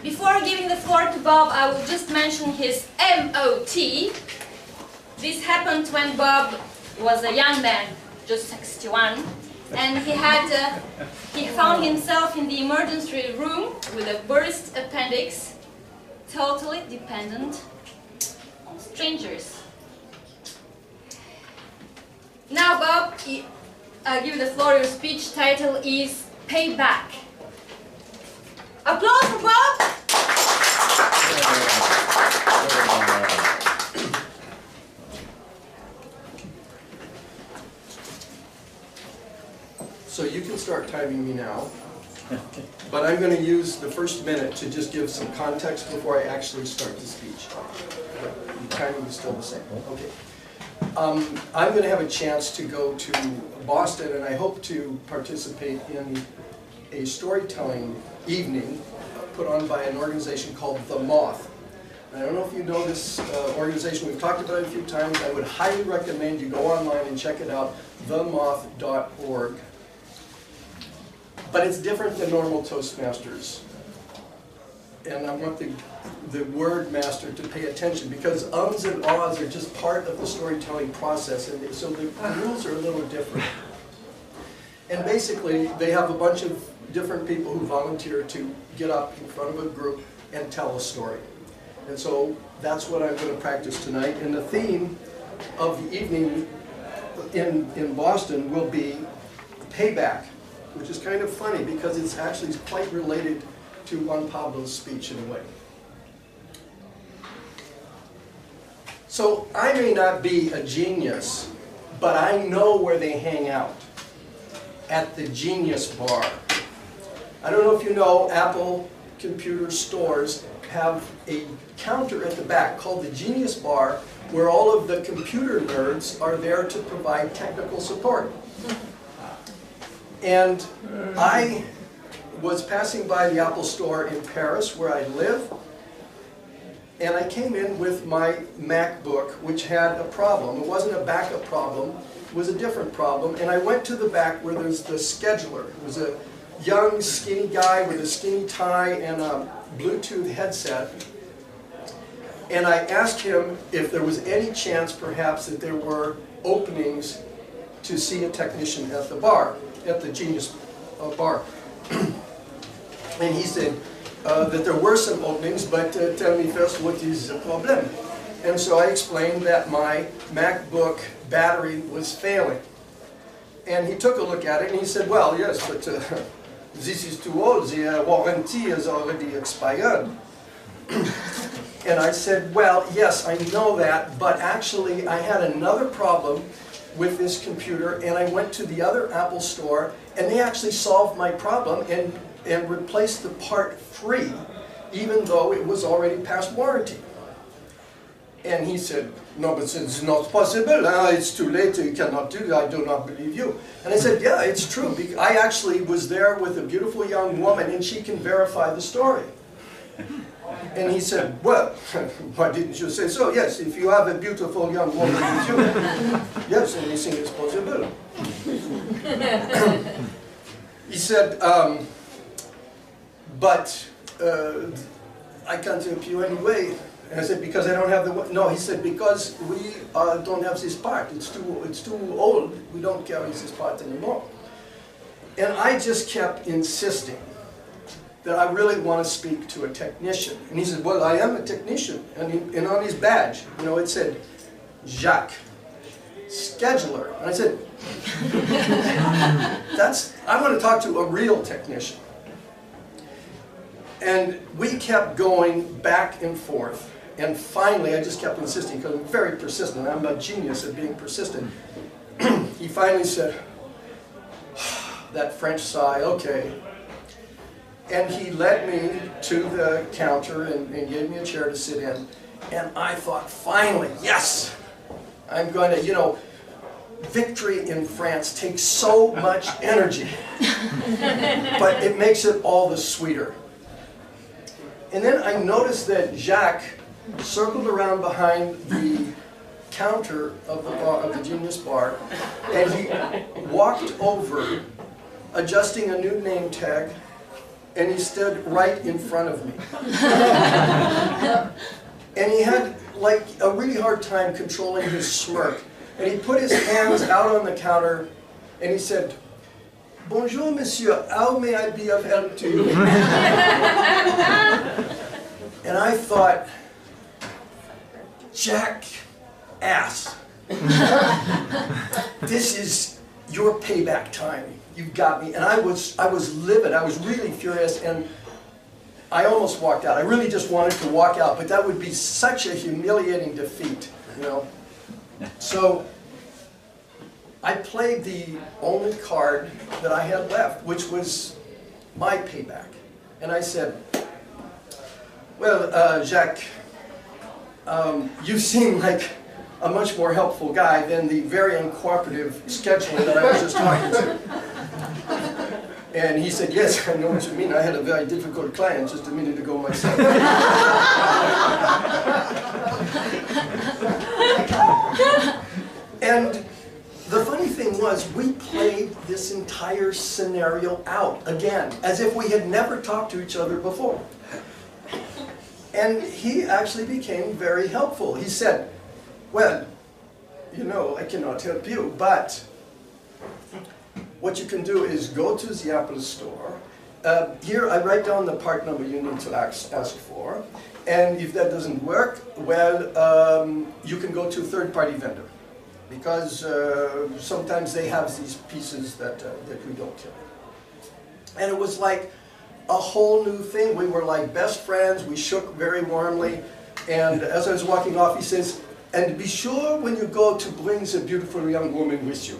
Before giving the floor to Bob, I will just mention his MOT. This happened when Bob was a young man, just 61, and he found himself in the emergency room with a burst appendix, totally dependent on strangers. Now, Bob, I'll give you the floor. Your speech title is Payback. Applause for Bob! So you can start timing me now, but I'm going to use the first minute to just give some context before I actually start the speech. The timing is still the same. Okay. I'm going to have a chance to go to Boston, and I hope to participate in a storytelling evening put on by an organization called The Moth. I don't know if you know this organization. We've talked about it a few times. I would highly recommend you go online and check it out, themoth.org. But it's different than normal Toastmasters. And I want the word master to pay attention, because ums and ahs are just part of the storytelling process, and so the rules are a little different. And basically, they have a bunch of different people who volunteer to get up in front of a group and tell a story. And so that's what I'm going to practice tonight. And the theme of the evening in Boston will be payback, which is kind of funny because it's actually quite related to Juan Pablo's speech in a way. So I may not be a genius, but I know where they hang out, at the Genius Bar. I don't know if you know, Apple computer stores have a counter at the back called the Genius Bar, where all of the computer nerds are there to provide technical support. And I was passing by the Apple store in Paris, where I live, and I came in with my MacBook, which had a problem. It wasn't a backup problem, it was a different problem. And I went to the back where there's the scheduler. It was a young, skinny guy with a skinny tie and a Bluetooth headset. And I asked him if there was any chance, perhaps, that there were openings to see a technician at the bar, at the Genius Bar. And he said that there were some openings, but tell me first, what is the problem? And so I explained that my MacBook battery was failing. And he took a look at it and he said, well, yes, but this is too old. The warranty has already expired. And I said, well, yes, I know that, but actually I had another problem with this computer, and I went to the other Apple store, and they actually solved my problem and replaced the part free, even though it was already past warranty. And he said, no, but it's not possible. It's too late. You cannot do that. I do not believe you. And I said, yeah, it's true. I actually was there with a beautiful young woman, and she can verify the story. And he said, well, why didn't you say so? Yes, if you have a beautiful young woman with you, yes, anything is possible. He said, but I can't help you anyway. And I said, because I don't have the... No, he said, because we don't have this part. It's too old. We don't carry this part anymore. And I just kept insisting that I really want to speak to a technician. And he said, well, I am a technician. And on his badge, you know, it said, Jacques, scheduler. And I said, I want to talk to a real technician. And we kept going back and forth. And finally, I just kept insisting, because I'm very persistent. I'm a genius at being persistent. He finally said, that French sigh, okay. And he led me to the counter and gave me a chair to sit in. And I thought, finally, yes! I'm going to, you know, victory in France takes so much energy. But it makes it all the sweeter. And then I noticed that Jacques circled around behind the counter of the bar, of the Genius Bar, and he walked over, adjusting a new name tag, and he stood right in front of me. And he had like a really hard time controlling his smirk. And he put his hands out on the counter and he said, "Bonjour, monsieur, how may I be of help to you?" And I thought, Jack ass. This is your payback time. You've got me. And I was livid. I was really furious, and I almost walked out. I really just wanted to walk out, but that would be such a humiliating defeat, you know. So I played the only card that I had left, which was my payback. And I said, "Well, Jacques, you seem like a much more helpful guy than the very uncooperative scheduler that I was just talking to." And he said, "Yes, I know what you mean. I had a very difficult client just a minute ago myself." And the funny thing was, we played this entire scenario out again, as if we had never talked to each other before. And he actually became very helpful. He said, "Well, you know, I cannot help you, but what you can do is go to the Apple store. Here, I write down the part number you need to ask for. And if that doesn't work, well, you can go to a third-party vendor. Because sometimes they have these pieces that we don't carry." And it was like a whole new thing. We were like best friends. We shook very warmly. And as I was walking off, he says, "And be sure when you go to bring the beautiful young woman with you."